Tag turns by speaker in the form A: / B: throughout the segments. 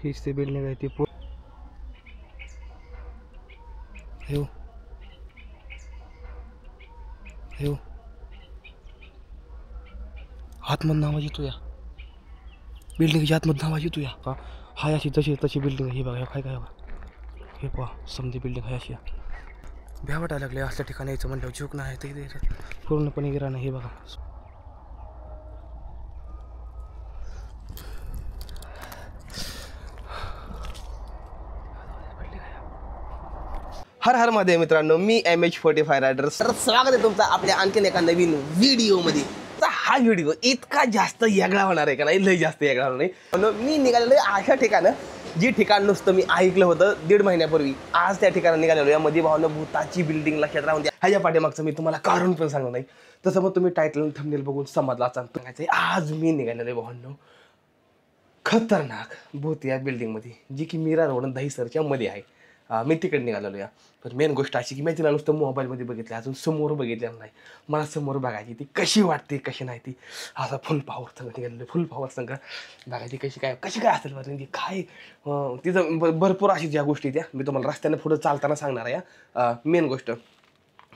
A: हीच ती बिल्डिंग आहे ती हो हो आतमधून आवाज येतो या बिल्डिंगच्या आतमधून आवाज येतो या का हाय अशी तशी तशी बिल्डिंग ही बघा काय काय बघा हे पहा समधी बिल्डिंग आहे अशी भ्या वाटायला लागले असल्या ठिकाणी यायचं म्हणल्यावर झोक नाही ते पूर्णपणे गिरा नाही हे बघा हर हर महादेव मित्रांनो मी MH45 रायडर सर स्वागत आहे तुमचं आपल्या आणखीन एका नवीन व्हिडिओमध्ये हा व्हिडिओ इतका जास्त वेगळा होणार आहे का नाही लय जास्त वेगळा होणार नाही मी निघालेलो अशा ठिकाणं जी ठिकाण नुसतं मी ऐकलं होतं 1.5 महिन्यापूर्वी आज त्या ठिकाणी निघालेलो यामध्ये भावना भूताची बिल्डिंग लक्षात राहून द्या ह्याच्या पाठीमागचं मी तुम्हाला कारण पण सांगणार नाही तसं मग तुम्ही टायटल थंबनेल बघून समजला सांगायचं आज मी निघालेलो भावनो खतरनाक भूत या बिल्डिंगमध्ये जी की मीरा रोड दहीसरच्या मध्ये आहे मी तिकडे निघालेलो या पण मेन गोष्ट अशी की मी तिला नुसतं मोबाईलमध्ये बघितलं अजून समोर बघितलेलं नाही मला समोर बघायची ती कशी वाटते कशी नाही ती असा फुल पॉवर संघ निघालेलं फुल पॉवर संघ बघायची कशी काय असेल बरं ती काय तिथं भरपूर अशी ज्या गोष्टी त्या मी तुम्हाला रस्त्याने पुढं चालताना सांगणार आहे मेन गोष्ट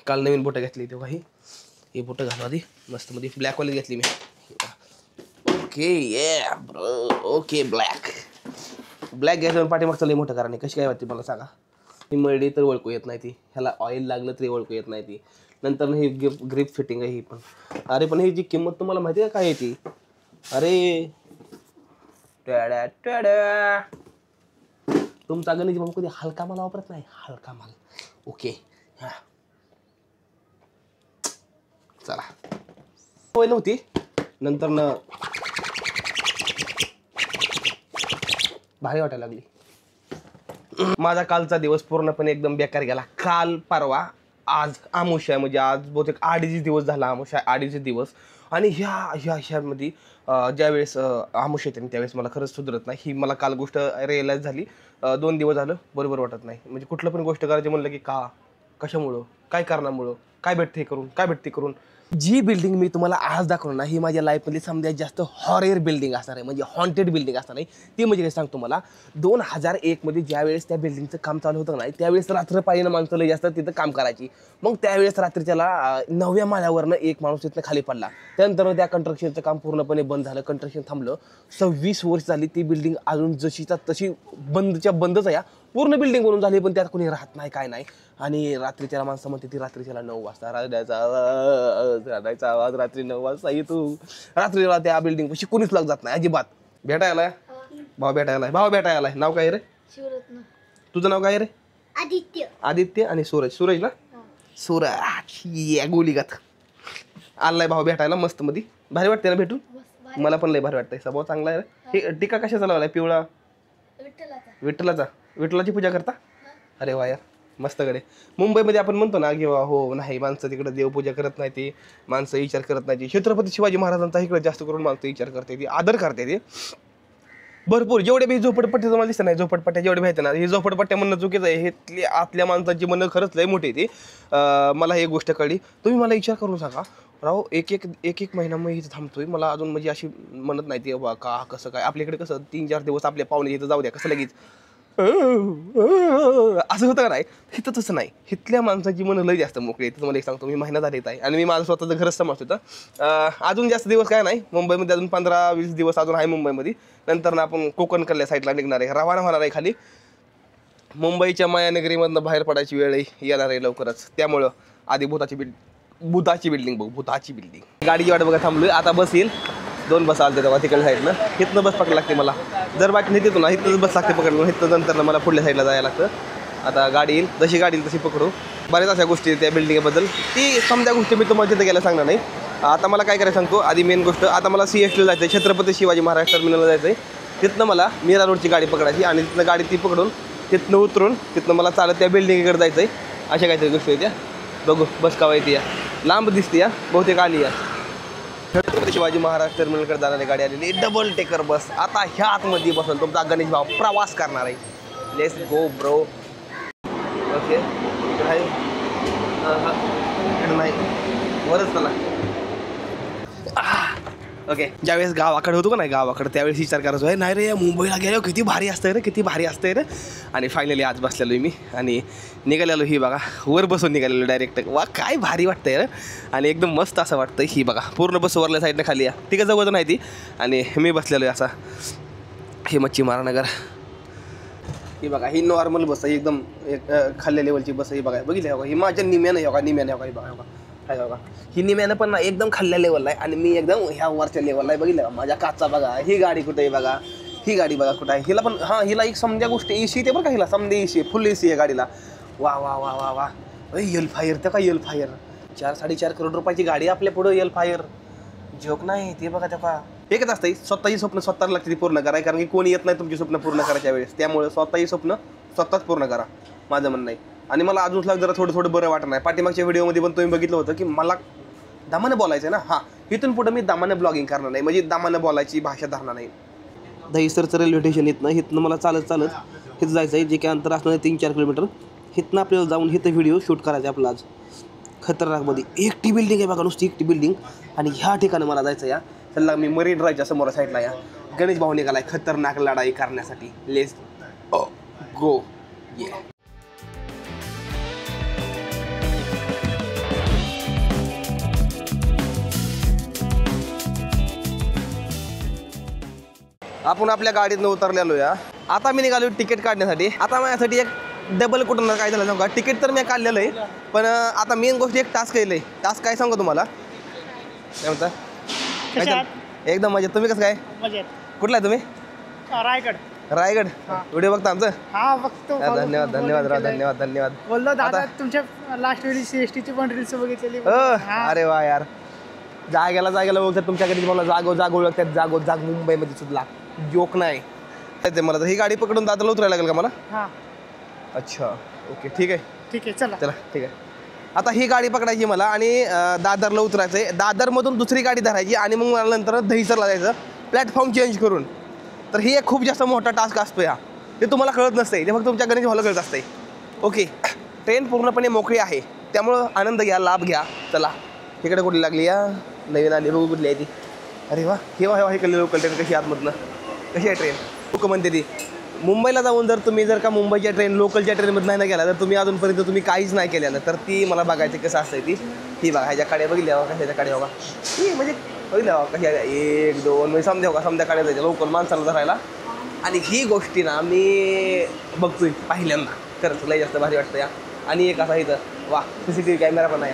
A: काल नवीन बोटं घेतली तेव्हा ही बोटं घालू आधी मस्तमध्ये ब्लॅकवाली घेतली मी ओके ये ब्रो ओके ब्लॅक घ्यायचं पाठीमागचं लई मोठं कारण आहे कशी काय वाटते मला सांगा ही मळली तर ओळखू येत नाही ती ह्याला ऑइल लागलं तरी ओळखू येत नाही ती नंतर ही ग्रिप फिटिंग आहे ही पण अरे पण ही जी किंमत तुम्हाला माहिती आहे काय आहे ती अरे तुमचा गणेश बाबू कधी हलका माल वापरत नाही हलका माल ओके हा चला होय नव्हती नंतर न भारी वाटायला लागली माझा कालचा दिवस पूर्णपणे एकदम बेकार गेला काल परवा आज आमुष्या म्हणजे आज बहुतेक 2.5 दिवस झाला आमुष्या 2.5 दिवस आणि ह्यामध्ये ज्यावेळेस आमुष्या येते त्यावेळेस मला खरंच सुधरत नाही ही मला काल गोष्ट रिअलाइज झाली 2 दिवस झालं बरोबर वाटत नाही म्हणजे कुठलं पण गोष्ट करायची म्हणलं की का कशामुळं काय कारणामुळं काय भेटते करून जी बिल्डिंग मी तुम्हाला आज दाखवणार ना ही माझ्या लाईफमधली समजायला जास्त हॉरर बिल्डिंग असणार आहे म्हणजे हॉन्टेड बिल्डिंग असणार आहे ती म्हणजे काय सांगतो मला 2001 मध्ये ज्यावेळेस त्या बिल्डिंगचं काम चालू होतं ना त्यावेळेस रात्र पाळीनं माणसं लई जास्त तिथं काम करायची मग त्यावेळेस रात्रीच्याला 9व्या माळ्यावरनं एक माणूस तिथनं खाली पडला त्यानंतर त्या कंस्ट्रक्शनचं काम पूर्णपणे बंद झालं कंस्ट्रक्शन थांबलं 26 वर्ष झाली ती बिल्डिंग अजून जशीच्या तशी बंदच आहे पूर्ण बिल्डिंग बनून झाली पण त्यात कोणी राहत नाही काय नाही आणि रात्रीच्याला माणसं म्हणते ती रात्रीच्याला 9 वाजता रडायचा आवाज रात्री 9 वाजता येतो रात्रीला त्या बिल्डिंग पशी कोणीच लग जात नाही अजिबात भेटायला भाऊ भेटायला नाव काय रे तुझं नाव काय रे आदित्य आणि सूरज ना सूरज गोलीगत आलाय भाऊ भेटायला मस्त मध्ये भारी वाटते ना भेटून मला पण लय भारी वाटतंय स्वभाव चांगला आहे हे टीका कशाचा लावलाय पिवळा विठ्ठलाची पूजा करता अरे वा यार मस्त कडे मुंबईमध्ये आपण म्हणतो ना की हो नाही माणसं तिकडे देवपूजा करत नाही ती माणसं विचार करत नाही छत्रपती शिवाजी महाराजांचा इकडे जास्त करून माणसं विचार करते ती आदर करते ती भरपूर जेवढे बी झोपडपट्टी तुम्हाला दिसत नाही झोपडपट्ट्या जेवढे माहिती ना हे झोपडपट्ट्या म्हणणं चुकीचं आहे हे आतल्या माणसांची म्हणणं खरंच लय मोठी ती मला एक गोष्ट कळली तुम्ही मला विचार करून सांगा राव एक महिना मग इथं थांबतोय मला अजून म्हणजे अशी म्हणत नाही ती बा का कसं काय आपल्याकडे कसं 3-4 दिवस आपल्या पाहुणे इथं जाऊ द्या कसं लगेच असं होतं का नाही इथं तसं नाही इथल्या माणसाची मन लय जास्त मोकळी आहे तुम्हाला एक सांगतो मी महिना झाला येत आहे आणि मी माझं स्वतःचं घरच समजतो तर अजून जास्त दिवस काय नाही मुंबईमध्ये अजून 15-20 दिवस अजून आहे मुंबईमध्ये नंतर ना आपण कोकण कल्ल्या साईडला निघणार आहे रवाना होणार आहे खाली मुंबईच्या मायानगरीमधनं बाहेर पडायची वेळ येणार आहे लवकरच त्यामुळं आधी भूताची बिल्डिंग बघू भूताची बिल्डिंग गाडीची वाट बघा थांबलोय आता बस येईल 2 बस आलते तेव्हा तिकडल्या साईडनं इथनं बस पकडा लागते मला जर बाकी नाही तिथून इथनंच बस लागते पकडून इथनं नंतर मला पुढल्या साईडला जायला लागतं आता गाडी येईल जशी गाडी येईल तशी पकडू बऱ्याच अशा गोष्टी त्या बिल्डिंगबद्दल ती समजा गोष्टी मी तुम्हाला तिथं गेल्या सांगणार नाही आता मला काय करायचं सांगतो आधी मेन गोष्ट आता मला CSTला जायचं आहे छत्रपती शिवाजी महाराज टर्मिनलला जायचं आहे तिथनं मला मीरा रोडची गाडी पकडायची आणि तिथनं गाडी ती पकडून तिथनं उतरून तिथनं मला चालत त्या बिल्डिंगकडे जायचं आहे अशा काहीतरी गोष्टी आहेत त्या बघू बस कावा येते या लांब दिसते या बहुतेक आली या छत्रपती शिवाजी महाराज टर्मिनलकडे जाणारी गाडी आलेली डबल टेकर बस आता ह्या आतमध्ये बसून तुमचा गणेश भाऊ प्रवास करणार आहे लेट्स गो ब्रो ओके नाही वरच चला ओके, ज्यावेळेस गावाकडे होतो का नाही गावाकडे त्यावेळेस विचार करायचो आहे नाही रे मुंबईला गेलो किती भारी असतंय रे किती भारी असतंय रे. आणि फायनली आज बसलेलो मी आणि निघालेलो ही बघा वर बसून निघालेलो डायरेक्ट. वा काय भारी वाटतंय रे आणि एकदम मस्त असं वाटतंय. ही बघा पूर्ण बस वरल्या साईडनं खाली या तिकडे जवळ नाही ती आणि मी बसलेलो आहे असा. हे मच्छी महानगर ही बघा ही नॉर्मल बस आहे एकदम खाल्ल्या लेवलची बस आहे. बघा बघितलं हो ही माझ्या निम्यानं हो का निम्याने हो का ही बघा हो का काय बघा ही निम्यानं पण ना एकदम खाल्ल्या लेवलला आहे आणि मी एकदम ह्या वरच्या लेवलला आहे. बघितलं का माझ्या काचा बघा ही गाडी कुठे आहे बघा ही गाडी बघा कुठं आहे. हिला पण हां हिला एक समजा गोष्ट एसी ते बरं का हिला समजा एसी फुल एसी आहे गाडीला. वा वा वा वा वा यल फायर तर का यल फायर 4-4.5 करोड रुपयाची गाडी आपल्या पुढं यल फायर जोक नाही ते बघा त्या एकच असतं स्वतःची स्वप्न स्वतःला लागते ती पूर्ण करा कारण की कोणी येत नाही तुमची स्वप्न पूर्ण करायच्या वेळेस. त्यामुळे स्वतःही स्वप्न स्वतःच पूर्ण करा माझं म्हणणं आहे. आणि मला अजून जरा थोडं बरं वाटत नाही. पाठीमागच्या व्हिडिओमध्ये पण तुम्ही बघितलं होतं की मला दामानं बोलायचं आहे ना. हां इथून पुढं मी दामानं ब्लॉगिंग करणार नाही म्हणजे दामानं बोलायची भाषा धरणार नाही. दहीसरचं रेल्वे स्टेशन इथनं मला चालत इथं जायचं आहे जे काही अंतर असणार आहे 3-4 किलोमीटर. इथनं आपल्याला जाऊन इथं व्हिडिओ शूट करायचा आहे आपला आज खतरनाकमध्ये. एकटी बिल्डिंग आहे बघा नुसती एकटी बिल्डिंग आणि ह्या ठिकाणी मला जायचं या त्याला मी मरीन ड्राईव्हच्या समोर साईडला या गणेश भाऊ निघाला आहे खतरनाक लढाई करण्यासाठी. लेट्स गो ये. आपण आपल्या गाडीतनं उतरलेलो या. आता मी निघालो तिकीट काढण्यासाठी. आता माझ्यासाठी एक डबल कुठं काय झालं सांगा तिकीट तर मी काढलेलं आहे पण आता मेन गोष्ट एक टास्क केलं आहे. टास्क काय सांगू तुम्हाला काय म्हणता एकदम मजेत. तुम्ही कसं काय कुठला आहे तुम्ही? रायगड व्हिडिओ बघता आमचं? धन्यवाद धन्यवाद राव धन्यवाद धन्यवाद.
B: बोललो दादा तुमच्या लास्ट वेळी CST ची पण रील्स बघितलेली.
A: अरे वा यार जागेला ओळखतात तुमच्या घरी मला जागो ओळखतात जाग मुंबईमध्ये सुद्धा जोक नाही ते. मला तर ही गाडी पकडून दादरला उतरायला लागेल का मला? अच्छा ओके ठीक आहे चला ठीक आहे. आता ही गाडी पकडायची मला आणि दादरला उतरायचं आहे. दादरमधून दुसरी गाडी धरायची आणि मग मला नंतर दहीसरला जायचं प्लॅटफॉर्म चेंज करून. तर ही एक खूप जास्त मोठा टास्क असतो या ते तुम्हाला कळत नसते ते फक्त तुमच्या गणेश भाऊला कळत असते. ओके ट्रेन पूर्णपणे मोकळी आहे त्यामुळं आनंद घ्या लाभ घ्या. चला इकडे कुठली लागली या नवीन आली बघू कुठली आहे ती. अरे वा हे हे कल्ली लोकल ट्रेन कशी आतमधनं कशी आहे ट्रेन लोक म्हणते ती. मुंबईला जाऊन जर का मुंबईच्या ट्रेन लोकलच्या ट्रेनमध्ये नाही ना गेला तर तुम्ही अजूनपर्यंत तुम्ही काहीच नाही केलेलं तर ती मला बघायची कसं असतं ती बघा ह्याच्या काड्या बघितल्या बघा कशाच्या काड्या बघा ती म्हणजे बघितल्या बघा कशा 1-2 म्हणजे समजा काड्या जायच्या लोकल माणसाला धरायला. आणि ही गोष्टी ना मी बघतोय पहिल्यांदा खरंच लय जास्त भारी वाटतं या. आणि एक असा इथं वा CCTV कॅमेरा पण आहे.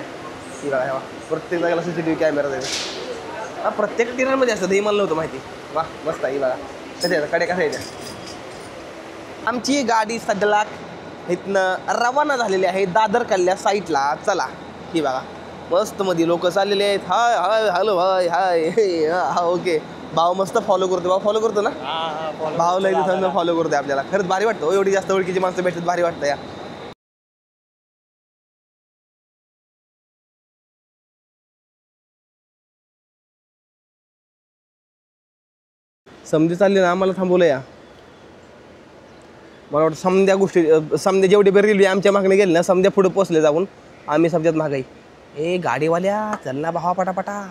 A: ही बघा वा प्रत्येक जागेला CCTV कॅमेरा जायचं. हा प्रत्येक ट्रेनमध्ये असतं हे मला नव्हतं माहिती. वा मस्त आहे. ही बघा कशा कडे कशा यायच्या. आमची गाडी सध्याला इथनं रवाना झालेली आहे दादर कल्ल्या साईडला. चला ही बघा मस्त मध्ये लोक चाललेले आहेत. हाय हाय हॅलो हाय हाय हा ओके. भाव मस्त फॉलो करतो. भाव फॉलो करतो ना भावला इथे फॉलो करतोय आपल्याला. खरंच भारी वाटतं एवढी जास्त ओळखीची माणसं भेटतात भारी वाटतं या. समधी चालली ना आम्हाला थांबवलं या. मला वाटतं समध्या जेवढी बरी रेल्वे आमच्या मागणे गेली ना समध्या पुढे पोचले जाऊन आम्ही समजात मागाई. ए गाडीवाल्या चल ना भावा पटापटा.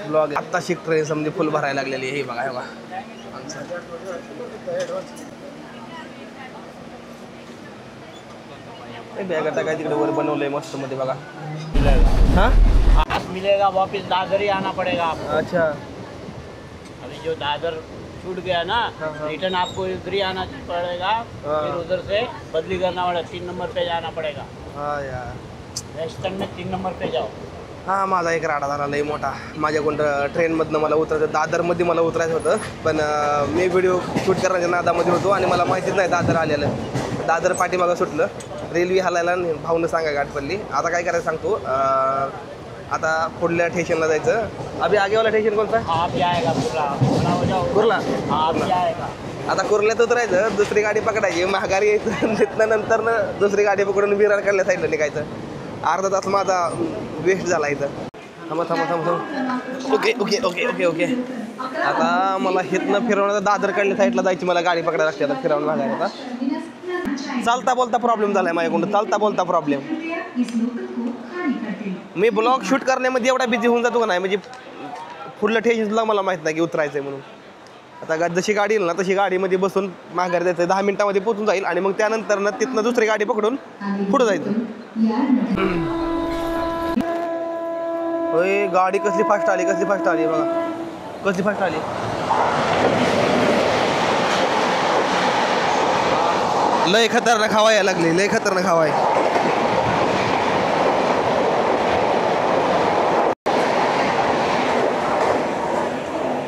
A: ब्लॉग आत्ता शिक ट्रेन समजे फुल भरायला लागलेली आहे. हे बघा हे बघा बॅग आता काय तिकडे वर बनवलंय मस्त मध्ये बघा.
C: हाँ मिलेगा वापस दादर ही आना पड़ेगा आपको.
A: अच्छा
C: अभी जो दादर छूट गया ना रिटर्न आपको इधर ही आना पड़ेगा. फिर उधर से बदली करना पड़ेगा 3 नंबर पे जाना पड़ेगा.
A: हाँ यार
C: वेस्टर्न में 3 नंबर पे जाओ.
A: हा माझा एक राडा झाला लई मोठा. माझ्याकडून ट्रेनमधनं मला उतरायचं दादरमध्ये मला उतरायचं होतं पण मी व्हिडिओ शूट करण्याच्या नादामध्ये होतो आणि मला माहितीच नाही दादर आलेलं. दादर पाठीमागं सुटलं रेल्वे हलायला भाऊनं सांगा गाठ पडली. आता काय करायचं सांगतो आता पुढल्या स्टेशनला जायचं. अभि आगेवाला स्टेशन कोणता? कुर्ला. आता कुर्ल्यात उतरायचं दुसरी गाडी पकडायची महागारी यायचं तिथनं नंतर दुसरी गाडी पकडून विरार कडल्या साईडला निघायचं. अर्धा तास माझा वेस्ट झाला इथं. थांबा थांबा थांबा थांबा. Okay okay okay okay okay. आता मला हिथनं फिरवण्याचा दादर काढल्या साईडला जायची, मला गाडी पकडायला लागते आता फिरवून बघायला. आता चालता बोलता प्रॉब्लेम झालाय माझ्याकडून, चालता बोलता प्रॉब्लेम. मी ब्लॉग शूट करण्यामध्ये एवढा बिझी होऊन जातो का नाही, म्हणजे फुडलं टेन्शन मला माहित नाही की उतरायचं आहे म्हणून. आता जशी गाडी येईल ना तशी गाडीमध्ये बसून माघारी जायचं, 10 मिनिटामध्ये पोहोचून जाईल आणि मग त्यानंतर ना तिथनं दुसरी गाडी पकडून पुढं जायचं. होय गाडी कसली फास्ट आली, कसली फास्ट आली बघा, कसली फास्ट आली. लय खतरनाक हवा यायला लागली, लय खतरनाक हवा आहे.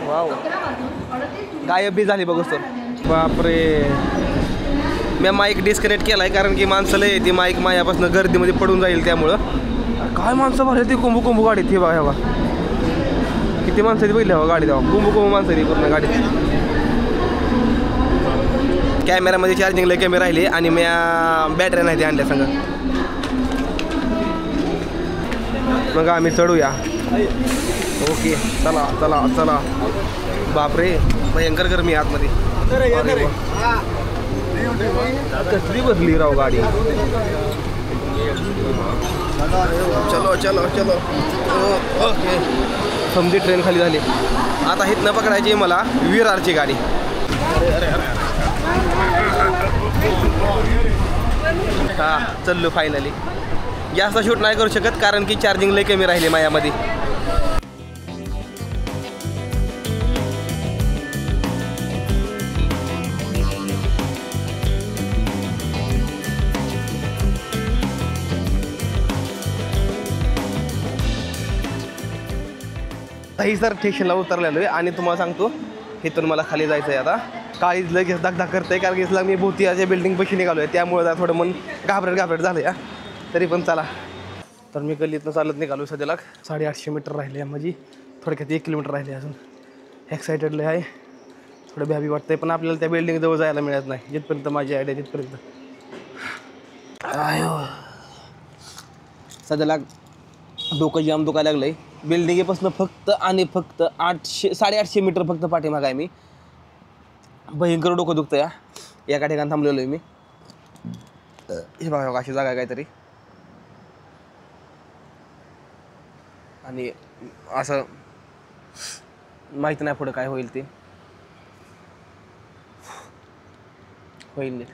A: वाव गायब बी झाली बघू तर. बापरे मी माईक डिस्कनेक्ट केलाय कारण की माणसं लय येते, माईक मायापासून गर्दीमध्ये पडून जाईल त्यामुळं. काय माणसं भरली ती कुंभू कुंभू गाडीत. हे बघा हे बघा किती माणसं ती पहिली हवा गाडी तेव्हा, कुंभू कुंभू माणसं ती पूर्ण गाडीत. कॅमेरामध्ये चार्जिंगला कॅमेरा राहिले आणि मी बॅटरी नाही ते आणल्या सांगा. मग आम्ही चढूया. ओके चला चला चला. बापरे भयंकर गरमी आतमध्ये. कसली बसली राव गाडी. चलो चलो चलो. ओके समजी ट्रेन खाली झाली. आता इथनं पकडायची मला विरारची गाडी. हा चललो फायनली. जास्त शूट नाही करू शकत कारण की चार्जिंग लय कमी राहिले माझ्यामध्ये. सर स्टेशनला उतरलेलो आहे आणि तुम्हाला सांगतो इथून मला खाली जायचं आहे. आता काळीच लगेच दागदाग करते कारण की इसला मी भोवतीच्या बिल्डिंग पशी निघालो आहे, त्यामुळे जरा थोडं मन घाबरट झालं या. तरी पण चला. तर मी गल्लीतनं चालत निघालो. सध्याला 850 मीटर राहिले, म्हणजे थोडक्यात 1 किलोमीटर राहिले. अजून एक्सायटेडले आहे, थोडं भ्याबी वाटतंय, पण आपल्याला त्या बिल्डिंगजवळ जायला मिळत नाही. जिथपर्यंत माझी आयडिया तिथपर्यंत. सध्याला डोकं जाम दुखायला लागलं आहे. बिल्डिंगेपासून फक्त आणि फक्त 800-850 मीटर फक्त पाठीमाग आहे मी. भयंकर डोकं दुखतं या. एका ठिकाणी थांबलेलो आहे मी. हे बघा अशी जागा आहे काहीतरी, आणि असं माहिती नाही पुढं काय होईल ते. होईल नीट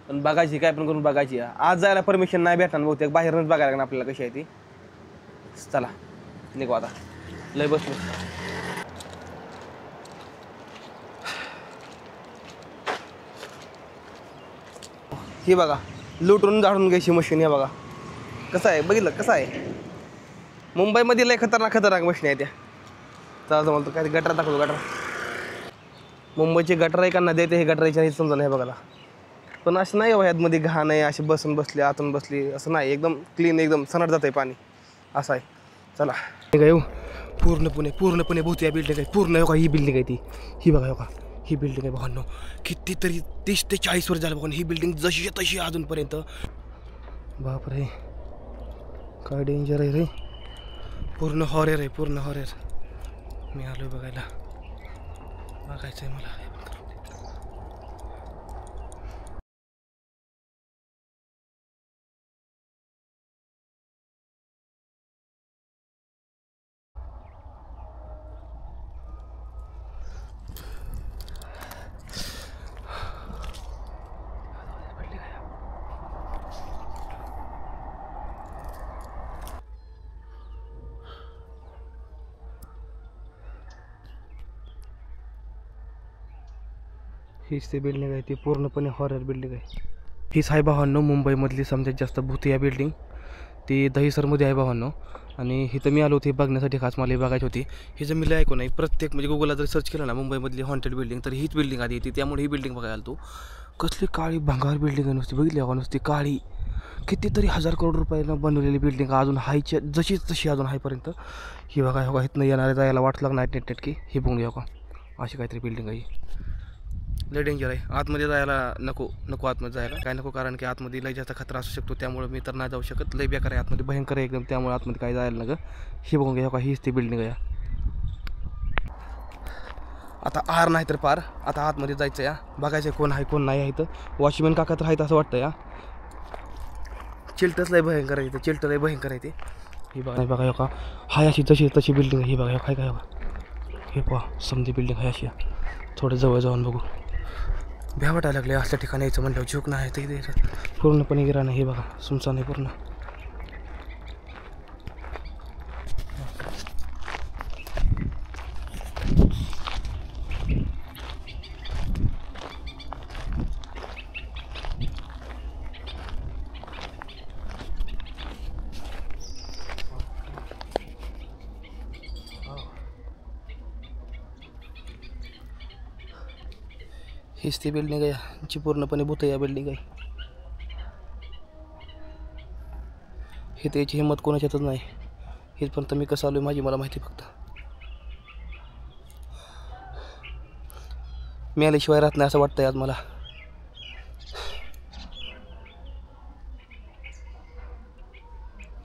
A: पण बघायची, काय पण करून बघायची. आज जायला परमिशन नाही भेटणार बहुतेक, बाहेरूनच बघायला लागणार आपल्याला कशी आहे ती. चला निघू आता, लय बसलो. हे बघा लुटून झाडून घ्यायची मशीन. हे बघा कसं आहे, बघितलं कसं आहे. मुंबईमध्ये लय खतरनाक मशीन आहे त्या. चला म्हणतो काय गटर दाखवतो. गटर मुंबईची गटर आहे का नदी आहे, हे गटराच्या हे समजा नाही बघायला. पण असं नाही ह्यातमध्ये घाण आहे, अशी बसून बसली आतून बसली असं नाही. एकदम क्लीन, एकदम सनट जात आहे पाणी, असं आहे. चला येऊ. पूर्णपणे भोवती या बिल्डिंग आहे. पूर्ण हो का ही बिल्डिंग आहे ती. ही बघा हो का ही बिल्डिंग आहे बघा. कितीतरी 30 ते 40 वर्ष झालं बघा ही बिल्डिंग जशी तशी अजूनपर्यंत. बापरे काय डेंजर आहे रे. पूर्ण हॉरर आहे, पूर्ण हॉरर. मी आलो बघायला, बघायचं आहे मला. हीच ती बिल्डिंग आहे, ती पूर्णपणे हॉरर बिल्डिंग आहे. हीच आहे भावांनो मुंबईमधली समजात जास्त भूत या बिल्डिंग. ती दहीसरमध्ये आहे भावांनो. आणि इथं मी आलो होती बघण्यासाठी, खास मला बघायची होती. ही जर मी ऐकून नाही प्रत्येक म्हणजे गुगलला जर सर्च केलं ना मुंबईमधली हॉन्टेड बिल्डिंग तर हीच बिल्डिंग आधी येते. त्यामुळे ही बिल्डिंग बघायला आलो. कसली काळी भंगार बिल्डिंग आहे नुसती, बघितली का नुसती काळी. कितीतरी 1000 करोड रुपयानं बनवलेली बिल्डिंग अजून हायच्या जशीच तशी अजून हायपर्यंत. ही बघा हो का इथनं येणाऱ्या जायला वाट लागणार नेटकी. ही बघून घ्या का अशी काहीतरी बिल्डिंग आहे. लय डेंजर आहे. आतमध्ये जायला नको नको, आतमध्ये जायला काय नको, कारण की आतमध्ये लय जास्त खतरा असू शकतो. त्यामुळे मी तर नाही जाऊ शकत. लय बेकार आहे आतमध्ये, भयंकर आहे एकदम. त्यामुळे आतमध्ये काय जायला नको. ही बघून घ्या का, हीच ती बिल्डिंग आहे. आता आर नाही तर पार. आता आतमध्ये जायचं या, बघायचं कोण आहे कोण नाही आहे. इथं वॉचमॅन काका तर आहेत असं वाटतं या. चिल्टच लय भयंकर आहे इथं, चिल्ट लय भयंकर आहे ते. ही बघा नाही बघा का, हाय अशी तशी तशी बिल्डिंग आहे. ही बघा काय काय बघा, हे पहा समधी बिल्डिंग आहे अशी. थोडं जवळ जाऊन बघू. भ्या वाटायला लागले असल्या ठिकाणी यायचं म्हटल्यावर. झोक नाही तर इथे पूर्णपणे गिरा नाही. हे बघा सुमसान आहे पूर्ण. हीच ती बिल्डिंग आहे जी पूर्णपणे भूतया बिल्डिंग आहे. हे त्याची हिंमत कोणाच्यातच नाही. हेचपर्यंत मी कसं आलो माझी मला माहिती. फक्त मी आल्याशिवाय राहत नाही असं वाटतंय आज मला.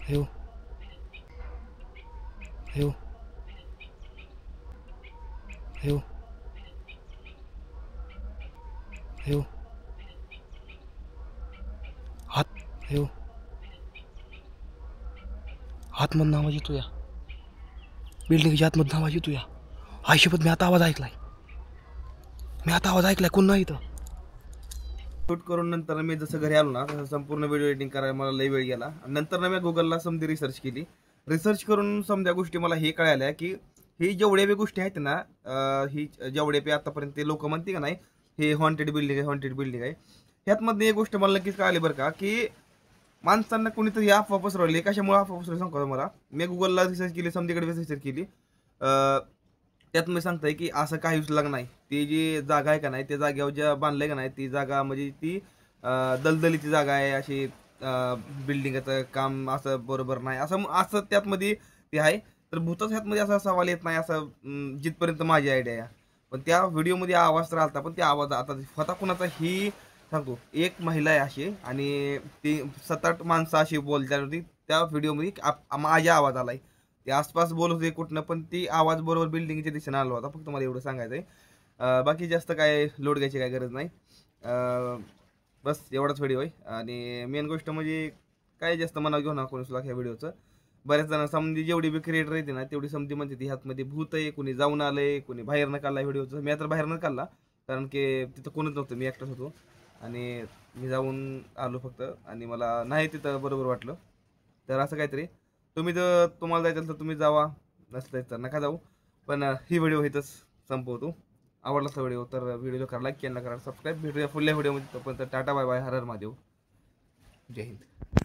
A: हेव हेव हेव हेव हात हेव आतमधून आवाज येतो या बिल्डिंगच्या आतमधून आवाज येतो या. आयुष्यपत मी आता आवाज ऐकलाय. कोण नाही इथं. शूट करून नंतर मी जसं घरी आलो ना तसं संपूर्ण व्हिडिओ एडिटिंग करायला मला लई वेळ गेला. नंतर ना मी गुगलला समधी रिसर्च केली. रिसर्च करून समजा गोष्टी मला हे कळाल्या की ही जेवढ्या बी गोष्टी आहेत ना, ही जेवढ्या बी आतापर्यंत ते लोक म्हणते का नाही हे हॉन्टेड बिल्डिंग आहे. ह्यातमध्ये एक गोष्ट मला नक्कीच कळाली बरं का, की माणसांना कोणीतरी अफवा पसरवली. कशामुळे अफवा पसरवली सांगतो मला. मी गुगलला रिसर्च केली, समधीकडे रिसर्च केली. त्यात मी सांगताय की असं काहीच लागणार नाही. ती जी जागा आहे का नाही, त्या जागेवर ज्या बांधलंय का नाही, ती जागा म्हणजे ती दलदलीची जागा आहे. अशी बिल्डिंगाचं काम असं बरोबर नाही असं त्यातमध्ये ते आहे. तर भूताच ह्यातमध्ये असा सवाल येत नाही असं जिथपर्यंत माझी आयडिया आहे. पण त्या व्हिडिओमध्ये आवाज तर आलता, पण त्या आवाज आता स्वतः कुणाचा ही सांगतो. एक महिला आहे अशी आणि ती 7-8 माणसं अशी बोलतात होती त्या व्हिडिओमध्ये. माझा आवाज आलाय. ते आसपास बोलत होते कुठनं, पण ती आवाज बरोबर बिल्डिंगच्या दिशेने आला होता. फक्त मला एवढं सांगायचं आहे. बाकी जास्त काय लोड घ्यायची काय गरज नाही. बस एवढाच व्हिडिओ आहे. आणि मेन गोष्ट म्हणजे काय जास्त मनावर घेऊ नका कोणीसला ह्या व्हिडिओचं. बऱ्याच जण समधी जेवढी बी क्रिएटर येते ना तेवढी समधी म्हणते ती ह्यातमध्ये भूत आहे, कोणी जाऊन आलंय, कोणी बाहेरनं काढला व्हिडिओचं. मी तर बाहेरनं काढला, कारण की तिथं कोणच नव्हतं, मी एकटाच होतो. आणि मी जाऊन आलो फक्त, आणि मला नाही तिथं बरोबर वाटलं. तर असं काहीतरी तुम्ही जर तुम्हाला जायचं तर तुम्ही जावा, नसलं तर नका जाऊ. पण ही व्हिडिओ इथंच संपवतो. आवडला तर व्हिडिओ तर व्हिडिओला करा लाईक, करा सबस्क्राईब. भेटूया पुढल्या व्हिडिओमध्ये. तोपर्यंत टाटा बाय बाय. हर हर महादेव. जय हिंद.